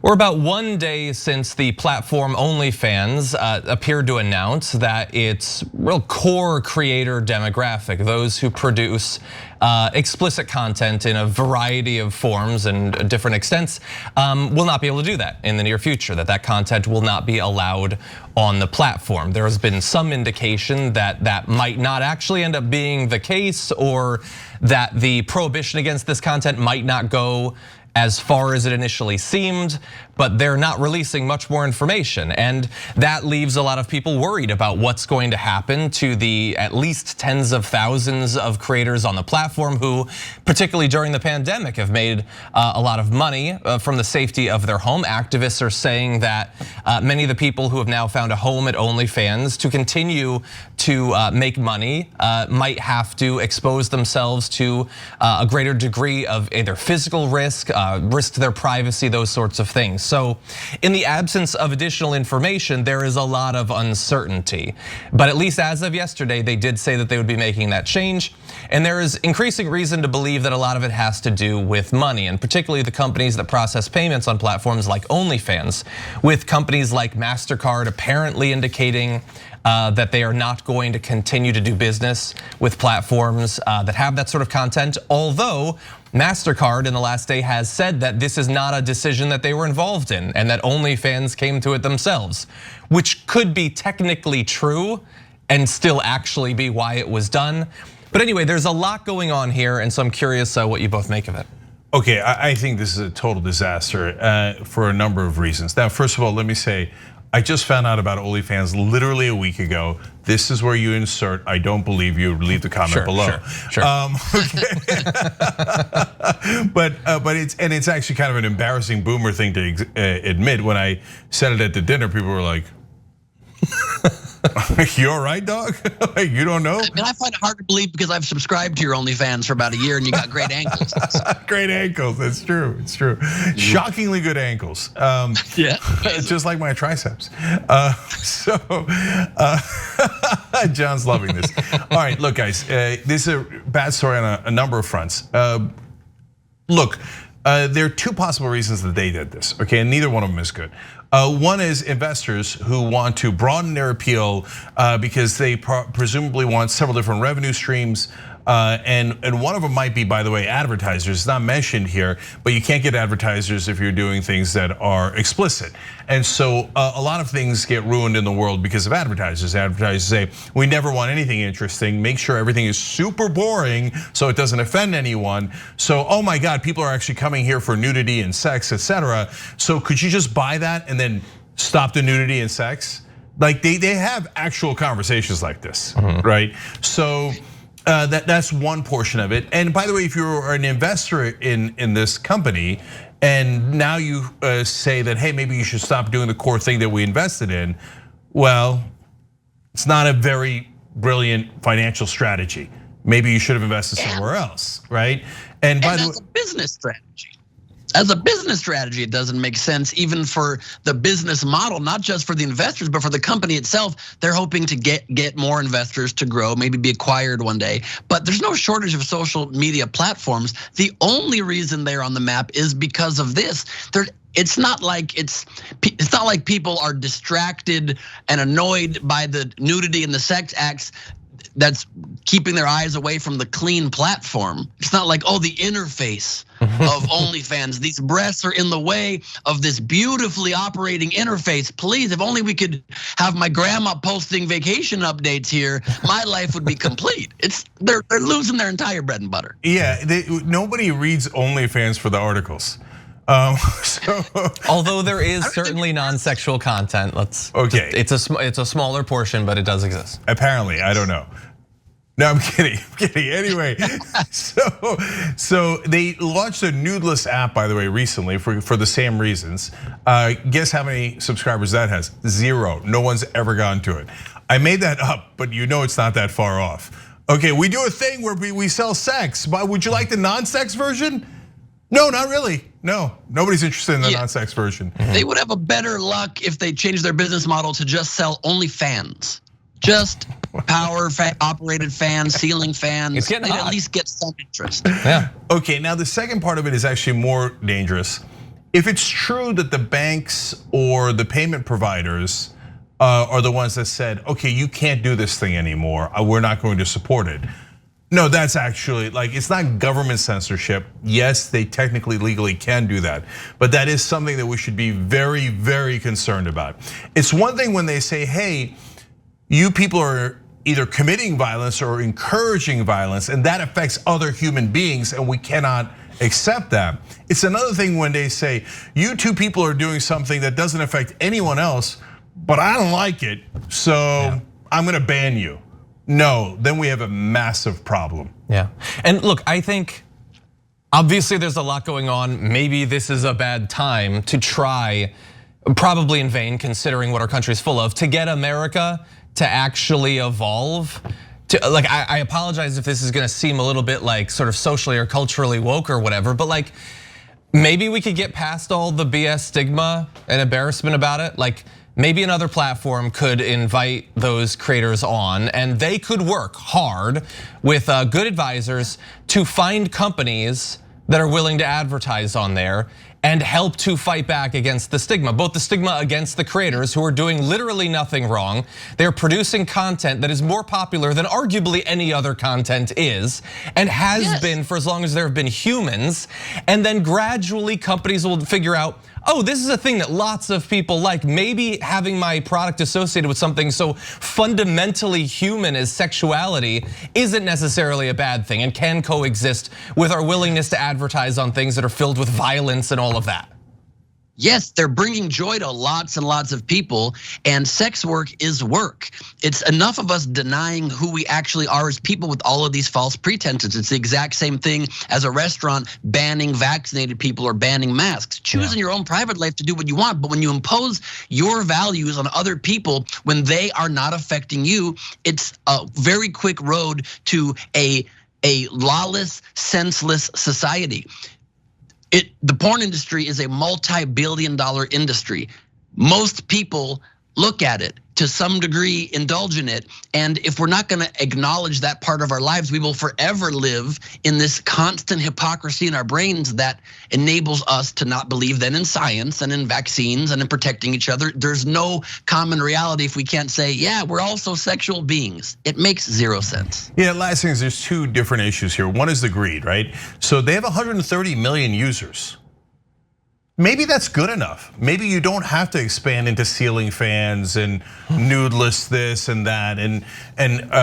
We're about 1 day since the platform OnlyFans appeared to announce that its real core creator demographic, those who produce explicit content in a variety of forms and different extents, will not be able to do that in the near future, that content will not be allowed on the platform. There has been some indication that that might not actually end up being the case, or that the prohibition against this content might not go as far as it initially seemed, but they're not releasing much more information. And that leaves a lot of people worried about what's going to happen to the at least tens of thousands of creators on the platform who, particularly during the pandemic, have made a lot of money from the safety of their home. Activists are saying that many of the people who have now found a home at OnlyFans to continue to make money might have to expose themselves to a greater degree of either physical risk, risk to their privacy, those sorts of things. So in the absence of additional information, there is a lot of uncertainty. But at least as of yesterday, they did say that they would be making that change. And there is increasing reason to believe that a lot of it has to do with money, and particularly the companies that process payments on platforms like OnlyFans, with companies like MasterCard apparently indicating that they are not going to continue to do business with platforms that have that sort of content. Although MasterCard in the last day has said that this is not a decision that they were involved in, and that OnlyFans came to it themselves, which could be technically true and still actually be why it was done. But anyway, there's a lot going on here, and so I'm curious what you both make of it. Okay, I think this is a total disaster for a number of reasons. Now, first of all, let me say, I just found out about OnlyFans literally a week ago. This is where you insert "I don't believe you." Leave the comment below. Sure. Okay. but it's actually kind of an embarrassing boomer thing to admit. When I said it at the dinner, people were like, "You all right, dog? Like, you don't know?" I mean, I find it hard to believe because I've subscribed to your OnlyFans for about a year, and you got great ankles. Great ankles. That's true. It's true. Shockingly good ankles. Yeah, just like my triceps. John's loving this. All right, look, guys. This is a bad story on a number of fronts. Look, there are two possible reasons that they did this. Okay, and neither one of them is good. One is investors who want to broaden their appeal because they presumably want several different revenue streams. And one of them might be, by the way, advertisers. It's not mentioned here, but you can't get advertisers if you're doing things that are explicit. And so a lot of things get ruined in the world because of advertisers. Advertisers say, we never want anything interesting. Make sure everything is super boring so it doesn't offend anyone. So, oh my God, people are actually coming here for nudity and sex, etc. So could you just buy that and then stop the nudity and sex? Like they have actual conversations like this, right? So that's one portion of it. And by the way, if you're an investor in this company, and now you say that, hey, maybe you should stop doing the core thing that we invested in, well, it's not a very brilliant financial strategy. Maybe you should have invested somewhere else, right? And by the way, that's a business strategy. As a business strategy, it doesn't make sense even for the business model, not just for the investors, but for the company itself. They're hoping to get more investors to grow, maybe be acquired one day. But there's no shortage of social media platforms. The only reason they're on the map is because of this. It's not like people are distracted and annoyed by the nudity and the sex acts that's keeping their eyes away from the clean platform. It's not like, oh, the interface of OnlyFans, these breasts are in the way of this beautifully operating interface. Please, if only we could have my grandma posting vacation updates here, my life would be complete. They're losing their entire bread and butter. Yeah, nobody reads OnlyFans for the articles. Although there is certainly non-sexual content, okay. It's a smaller portion, but it does exist. Apparently, I don't know. No, I'm kidding. Anyway, so they launched a nudeless app, by the way, recently for the same reasons. Guess how many subscribers that has? 0. No one's ever gone to it. I made that up, but you know it's not that far off. Okay, we do a thing where we sell sex, but would you like the non-sex version? No, not really. No, nobody's interested in the non-sex version. They would have a better luck if they changed their business model to just sell OnlyFans. Just power operated fans, ceiling fans. They'd at least get some interest. Yeah. Okay, now the second part of it is actually more dangerous. if it's true that the banks or the payment providers are the ones that said, okay, you can't do this thing anymore, we're not going to support it. No, that's actually, like, it's not government censorship. Yes, they technically, legally can do that, but that is something that we should be very, very concerned about. It's one thing when they say, hey, you people are either committing violence or encouraging violence, and that affects other human beings, and we cannot accept that. It's another thing when they say, you two people are doing something that doesn't affect anyone else, but I don't like it, so I'm gonna ban you. No, then we have a massive problem. Yeah, and look, I think obviously there's a lot going on. Maybe this is a bad time to try, probably in vain considering what our country is full of, to get America to actually evolve. Like, I apologize if this is gonna seem a little bit like sort of socially or culturally woke or whatever, but like maybe we could get past all the BS stigma and embarrassment about it. Like, maybe another platform could invite those creators on and they could work hard with good advisors to find companies that are willing to advertise on there and help to fight back against the stigma. Both the stigma against the creators who are doing literally nothing wrong. They're producing content that is more popular than arguably any other content is and has been for as long as there have been humans. And then gradually companies will figure out, oh, this is a thing that lots of people like. Maybe having my product associated with something so fundamentally human as sexuality isn't necessarily a bad thing and can coexist with our willingness to advertise on things that are filled with violence and all of that. Yes, they're bringing joy to lots and lots of people, and sex work is work. It's enough of us denying who we actually are as people with all of these false pretenses. It's the exact same thing as a restaurant banning vaccinated people or banning masks. Choosing your own private life to do what you want, but when you impose your values on other people when they are not affecting you, it's a very quick road to a lawless, senseless society. The porn industry is a multi-billion-dollar industry. Most people look at it to some degree, indulge in it. And if we're not gonna acknowledge that part of our lives, we will forever live in this constant hypocrisy in our brains that enables us to not believe then in science and in vaccines and in protecting each other. There's no common reality if we can't say, yeah, we're also sexual beings. It makes zero sense. Yeah, last thing is there's two different issues here. One is the greed, right? So they have 130 million users. Maybe that's good enough. Maybe you don't have to expand into ceiling fans and nudeless this and that and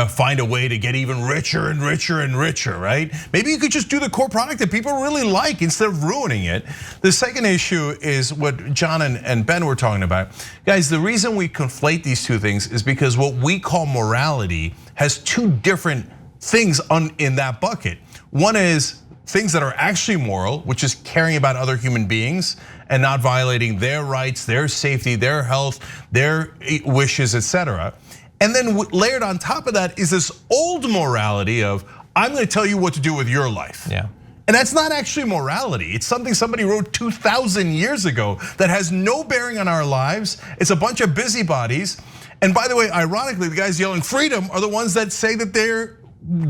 find a way to get even richer and richer and richer, right? Maybe you could just do the core product that people really like instead of ruining it. The second issue is what John and Ben were talking about. Guys, the reason we conflate these two things is because what we call morality has two different things in that bucket. One is things that are actually moral, which is caring about other human beings and not violating their rights, their safety, their health, their wishes, etc. And then layered on top of that is this old morality of, I'm gonna tell you what to do with your life. Yeah. And that's not actually morality. It's something somebody wrote 2,000 years ago that has no bearing on our lives. It's a bunch of busybodies. And by the way, ironically, the guys yelling freedom are the ones that say that they're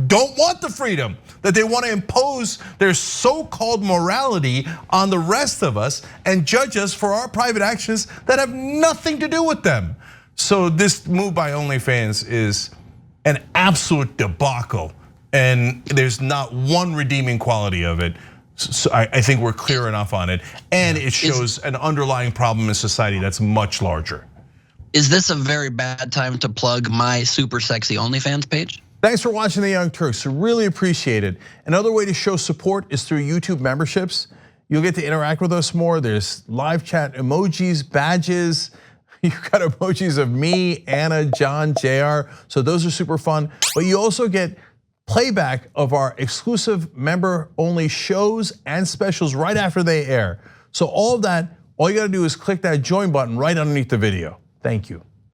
don't want the freedom, that they want to impose their so-called morality on the rest of us and judge us for our private actions that have nothing to do with them. So this move by OnlyFans is an absolute debacle, and there's not one redeeming quality of it. So I think we're clear enough on it, and it shows an underlying problem in society that's much larger. Is this a very bad time to plug my super sexy OnlyFans page? Thanks for watching the Young Turks, really appreciate it. Another way to show support is through YouTube memberships. You'll get to interact with us more. There's live chat emojis, badges. You've got emojis of me, Anna, John, JR, so those are super fun. But you also get playback of our exclusive member-only shows and specials right after they air. So all of that, all you gotta do is click that join button right underneath the video. Thank you.